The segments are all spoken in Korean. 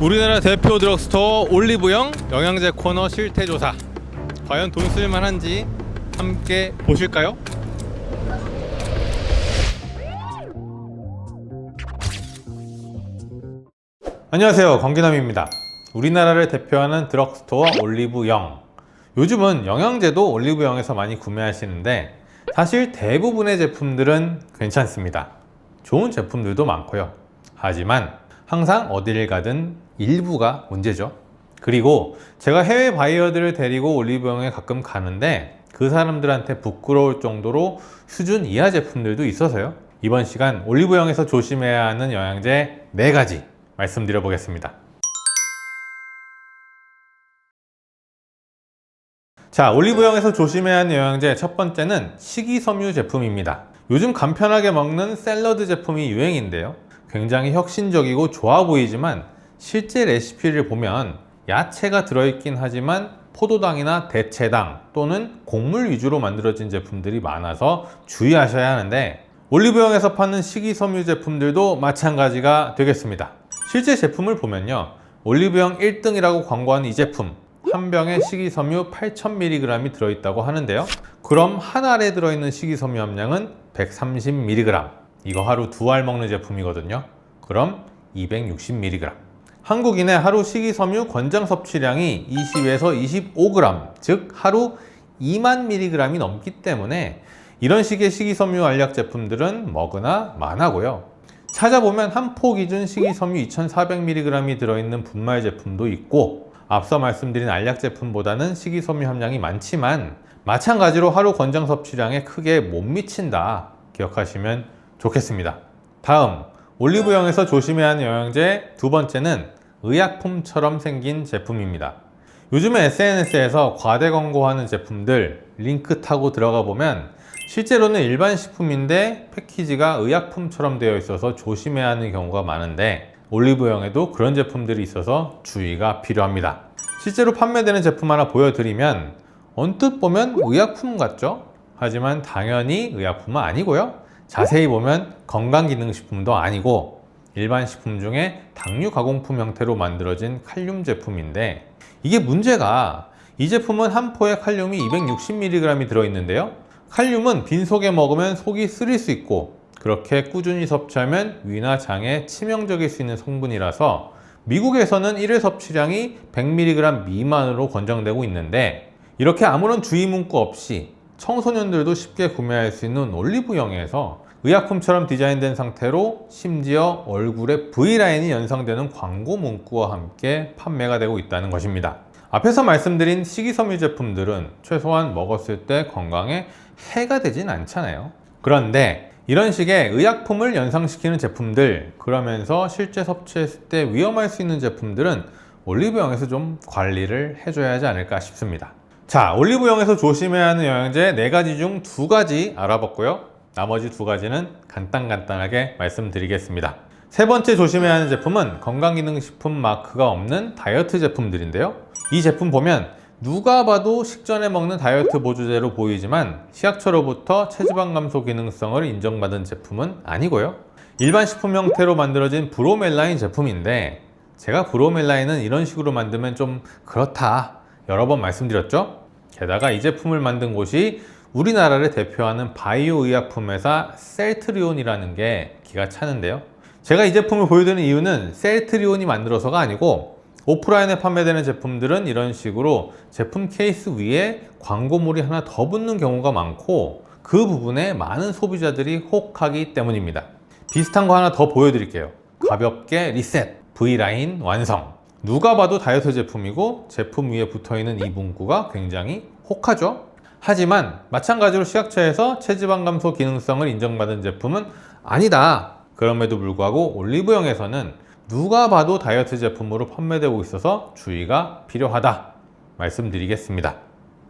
우리나라 대표 드럭스토어 올리브영 영양제 코너 실태조사. 과연 돈 쓸만한지 함께 보실까요? 안녕하세요, 권기남입니다. 우리나라를 대표하는 드럭스토어 올리브영. 요즘은 영양제도 올리브영에서 많이 구매하시는데 사실 대부분의 제품들은 괜찮습니다. 좋은 제품들도 많고요. 하지만 항상 어디를 가든 일부가 문제죠. 그리고 제가 해외 바이어들을 데리고 올리브영에 가끔 가는데 그 사람들한테 부끄러울 정도로 수준 이하 제품들도 있어서요. 이번 시간 올리브영에서 조심해야 하는 영양제 4가지 말씀드려 보겠습니다. 자, 올리브영에서 조심해야 하는 영양제 첫 번째는 식이섬유 제품입니다. 요즘 간편하게 먹는 샐러드 제품이 유행인데요. 굉장히 혁신적이고 좋아 보이지만 실제 레시피를 보면 야채가 들어있긴 하지만 포도당이나 대체당 또는 곡물 위주로 만들어진 제품들이 많아서 주의하셔야 하는데, 올리브영에서 파는 식이섬유 제품들도 마찬가지가 되겠습니다. 실제 제품을 보면요, 올리브영 1등이라고 광고하는 이 제품 한 병에 식이섬유 8000mg이 들어있다고 하는데요. 그럼 한 알에 들어있는 식이섬유 함량은 130mg. 이거 하루 2알 먹는 제품이거든요. 그럼 260mg. 한국인의 하루 식이섬유 권장 섭취량이 20에서 25g, 즉 하루 2만 mg이 넘기 때문에 이런 식의 식이섬유 알약 제품들은 먹으나 마나고요. 찾아보면 한 포 기준 식이섬유 2400mg이 들어있는 분말 제품도 있고, 앞서 말씀드린 알약 제품보다는 식이섬유 함량이 많지만 마찬가지로 하루 권장 섭취량에 크게 못 미친다 기억하시면 좋겠습니다. 다음, 올리브영에서 조심해야 하는 영양제 두 번째는 의약품처럼 생긴 제품입니다. 요즘에 SNS에서 과대 광고하는 제품들 링크 타고 들어가 보면 실제로는 일반 식품인데 패키지가 의약품처럼 되어 있어서 조심해야 하는 경우가 많은데, 올리브영에도 그런 제품들이 있어서 주의가 필요합니다. 실제로 판매되는 제품 하나 보여드리면 언뜻 보면 의약품 같죠? 하지만 당연히 의약품은 아니고요. 자세히 보면 건강기능식품도 아니고 일반 식품 중에 당류 가공품 형태로 만들어진 칼륨 제품인데, 이게 문제가 이 제품은 한 포에 칼륨이 260mg이 들어있는데요. 칼륨은 빈속에 먹으면 속이 쓰릴 수 있고 그렇게 꾸준히 섭취하면 위나 장에 치명적일 수 있는 성분이라서 미국에서는 1회 섭취량이 100mg 미만으로 권장되고 있는데, 이렇게 아무런 주의 문구 없이 청소년들도 쉽게 구매할 수 있는 올리브영에서 의약품처럼 디자인된 상태로 심지어 얼굴에 V라인이 연상되는 광고 문구와 함께 판매가 되고 있다는 것입니다. 앞에서 말씀드린 식이섬유 제품들은 최소한 먹었을 때 건강에 해가 되진 않잖아요. 그런데 이런 식의 의약품을 연상시키는 제품들, 그러면서 실제 섭취했을 때 위험할 수 있는 제품들은 올리브영에서 좀 관리를 해줘야 하지 않을까 싶습니다. 자, 올리브영에서 조심해야 하는 영양제 4가지 중 2가지 알아봤고요. 나머지 2가지는 간단하게 말씀드리겠습니다. 세 번째 조심해야 하는 제품은 건강기능식품 마크가 없는 다이어트 제품들인데요. 이 제품 보면 누가 봐도 식전에 먹는 다이어트 보조제로 보이지만 식약처로부터 체지방 감소 기능성을 인정받은 제품은 아니고요. 일반 식품 형태로 만들어진 브로멜라인 제품인데, 제가 브로멜라인은 이런 식으로 만들면 좀 그렇다 여러 번 말씀드렸죠. 게다가 이 제품을 만든 곳이 우리나라를 대표하는 바이오 의약품 회사 셀트리온이라는 게 기가 차는데요. 제가 이 제품을 보여드리는 이유는 셀트리온이 만들어서가 아니고, 오프라인에 판매되는 제품들은 이런 식으로 제품 케이스 위에 광고물이 하나 더 붙는 경우가 많고 그 부분에 많은 소비자들이 혹하기 때문입니다. 비슷한 거 하나 더 보여드릴게요. 가볍게 리셋, V라인 완성. 누가 봐도 다이어트 제품이고 제품 위에 붙어있는 이 문구가 굉장히 혹하죠? 하지만 마찬가지로 식약처에서 체지방 감소 기능성을 인정받은 제품은 아니다. 그럼에도 불구하고 올리브영에서는 누가 봐도 다이어트 제품으로 판매되고 있어서 주의가 필요하다 말씀드리겠습니다.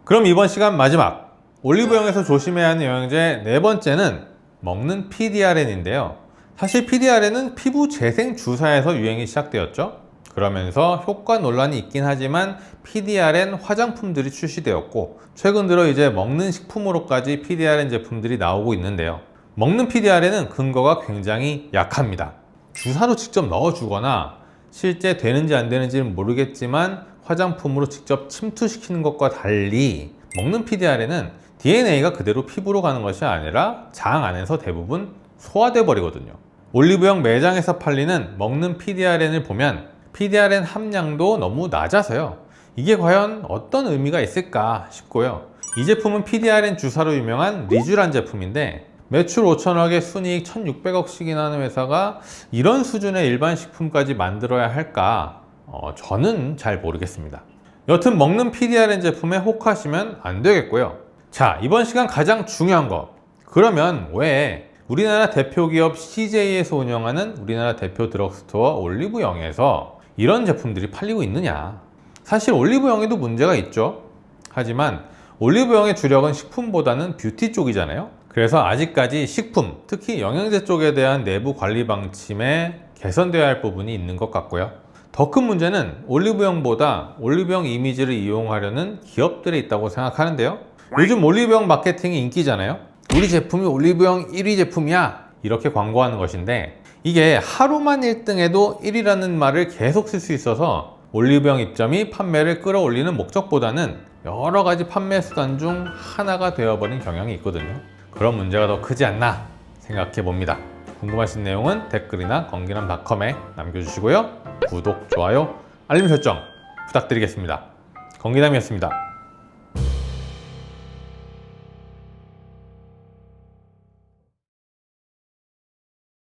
그럼 이번 시간 마지막, 올리브영에서 조심해야 하는 영양제 4번째는 먹는 PDRN인데요. 사실 PDRN은 피부 재생 주사에서 유행이 시작되었죠. 그러면서 효과 논란이 있긴 하지만 PDRN 화장품들이 출시되었고, 최근 들어 이제 먹는 식품으로까지 PDRN 제품들이 나오고 있는데요. 먹는 PDRN은 근거가 굉장히 약합니다. 주사로 직접 넣어주거나 실제 되는지 안 되는지는 모르겠지만 화장품으로 직접 침투시키는 것과 달리 먹는 PDR에는 DNA가 그대로 피부로 가는 것이 아니라 장 안에서 대부분 소화돼 버리거든요. 올리브영 매장에서 팔리는 먹는 PDRN을 보면 PDRN 함량도 너무 낮아서요. 이게 과연 어떤 의미가 있을까 싶고요. 이 제품은 PDRN 주사로 유명한 리쥬란 제품인데 매출 5천억에 순이익 1600억씩이나 하는 회사가 이런 수준의 일반 식품까지 만들어야 할까? 저는 잘 모르겠습니다. 여튼 먹는 PDRN 제품에 혹하시면 안 되겠고요. 자, 이번 시간 가장 중요한 거. 그러면 왜 우리나라 대표 기업 CJ에서 운영하는 우리나라 대표 드럭스토어 올리브영에서 이런 제품들이 팔리고 있느냐? 사실 올리브영에도 문제가 있죠. 하지만 올리브영의 주력은 식품보다는 뷰티 쪽이잖아요. 그래서 아직까지 식품, 특히 영양제 쪽에 대한 내부 관리 방침에 개선되어야 할 부분이 있는 것 같고요. 더 큰 문제는 올리브영보다 올리브영 이미지를 이용하려는 기업들에 있다고 생각하는데요. 요즘 올리브영 마케팅이 인기잖아요. 우리 제품이 올리브영 1위 제품이야, 이렇게 광고하는 것인데 이게 하루만 1등해도 1위라는 말을 계속 쓸 수 있어서 올리브영 입점이 판매를 끌어올리는 목적보다는 여러 가지 판매 수단 중 하나가 되어버린 경향이 있거든요. 그런 문제가 더 크지 않나 생각해 봅니다. 궁금하신 내용은 댓글이나 건기남닷컴에 남겨주시고요. 구독, 좋아요, 알림 설정 부탁드리겠습니다. 건기남이었습니다.